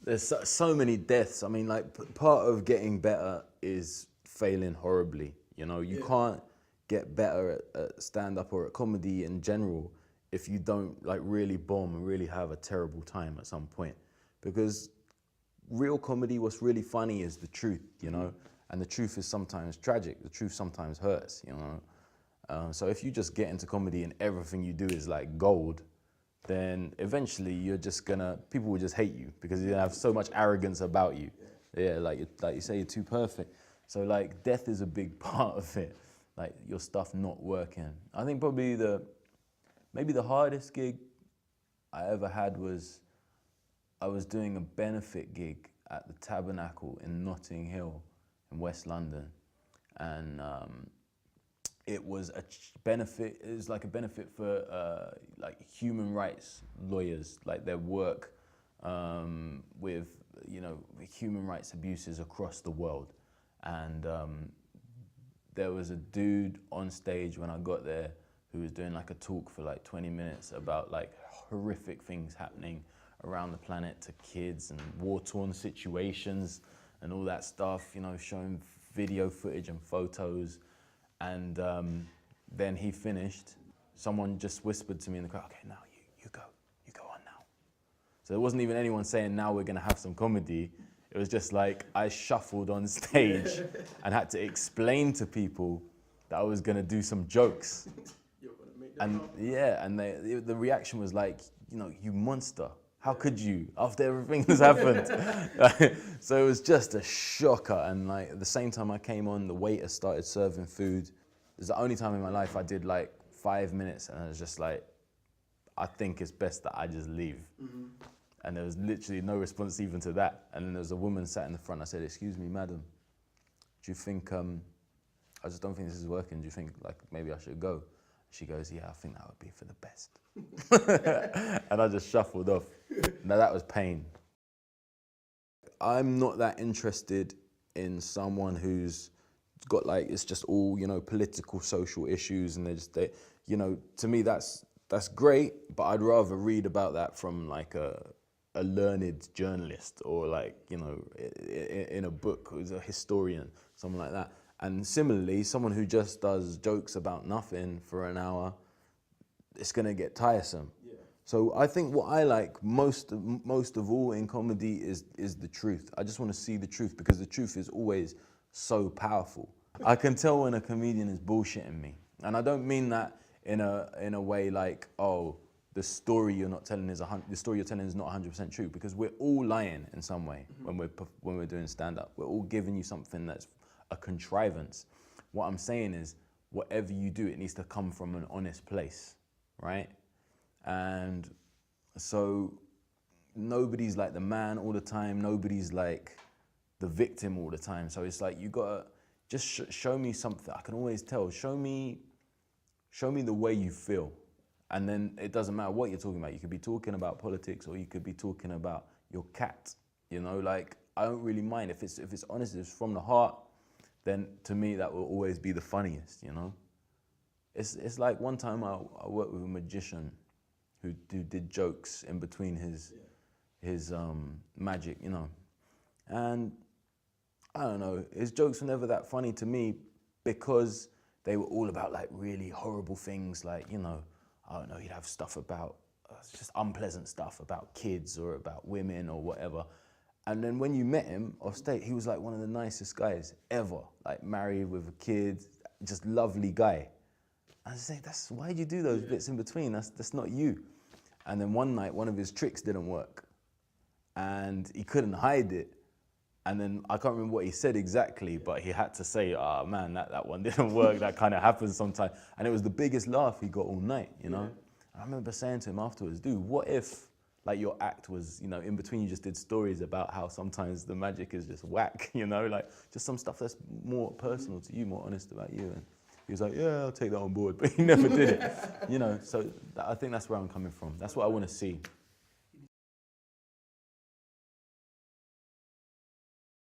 There's so many deaths. I mean, like, part of getting better is failing horribly. You know, you can't get better at stand-up or at comedy in general if you don't like really bomb and really have a terrible time at some point. Because real comedy, what's really funny is the truth, you know? And the truth is sometimes tragic. The truth sometimes hurts, you know? So if you just get into comedy and everything you do is like gold, then eventually you're just people will just hate you because you have so much arrogance about you. Yeah, like you say, you're too perfect. So like death is a big part of it, like your stuff not working. I think probably maybe the hardest gig I ever had was I was doing a benefit gig at the Tabernacle in Notting Hill in West London. And it was a benefit. It was like a benefit for like human rights lawyers, like their work with human rights abuses across the world. And there was a dude on stage when I got there who was doing like a talk for like 20 minutes about like horrific things happening around the planet to kids and war-torn situations and all that stuff. You know, showing video footage and photos. And then he finished. Someone just whispered to me in the crowd, okay, now you go on now. So there wasn't even anyone saying, now we're gonna have some comedy. It was just like, I shuffled on stage and had to explain to people that I was gonna do some jokes. And yeah, and the reaction was like, you know, you monster. How could you, after everything that's happened? So it was just a shocker. And like at the same time I came on, the waiter started serving food. It was the only time in my life I did like 5 minutes, and I was just like, I think it's best that I just leave. And there was literally no response even to that. And then there was a woman sat in the front. I said, excuse me, madam, do you think, I just don't think this is working. Do you think like maybe I should go? She goes, yeah, I think that would be for the best. And I just shuffled off. Now that was pain. I'm not that interested in someone who's got like, it's just all, you know, political, social issues, and you know, to me that's great, but I'd rather read about that from like a learned journalist, or like, you know, in a book, who's a historian, someone like that. And similarly, someone who just does jokes about nothing for an hour, it's gonna get tiresome. Yeah. So I think what I like most of all in comedy is the truth. I just want to see the truth, because the truth is always so powerful. I can tell when a comedian is bullshitting me, and I don't mean that in a way like, oh, the story you're telling is not 100% true, because we're all lying in some way when we're doing stand-up. We're all giving you something that's a contrivance. What I'm saying is, whatever you do, it needs to come from an honest place, right? And so nobody's like the man all the time. Nobody's like the victim all the time. So it's like, you gotta just show me something. I can always tell. Show me the way you feel. And then it doesn't matter what you're talking about. You could be talking about politics, or you could be talking about your cat. You know, like, I don't really mind. If it's honest, if it's from the heart, then to me that will always be the funniest, you know? It's like one time I worked with a magician who did jokes in between his magic, you know? And I don't know, his jokes were never that funny to me, because they were all about like really horrible things, like, you know, I don't know, he'd have stuff about, just unpleasant stuff about kids or about women or whatever. And then when you met him off stage, he was like one of the nicest guys ever, like married with a kid, just lovely guy. I was saying, why'd you do those bits in between? That's not you. And then one night, one of his tricks didn't work, and he couldn't hide it. And then I can't remember what he said exactly, but he had to say, oh man, that one didn't work. That kind of happens sometimes. And it was the biggest laugh he got all night, you know? I remember saying to him afterwards, dude, what if like your act was, you know, in between you just did stories about how sometimes the magic is just whack, you know, like just some stuff that's more personal to you, more honest about you. And he was like, yeah, I'll take that on board, but he never did it, you know. So I think that's where I'm coming from. That's what I want to see.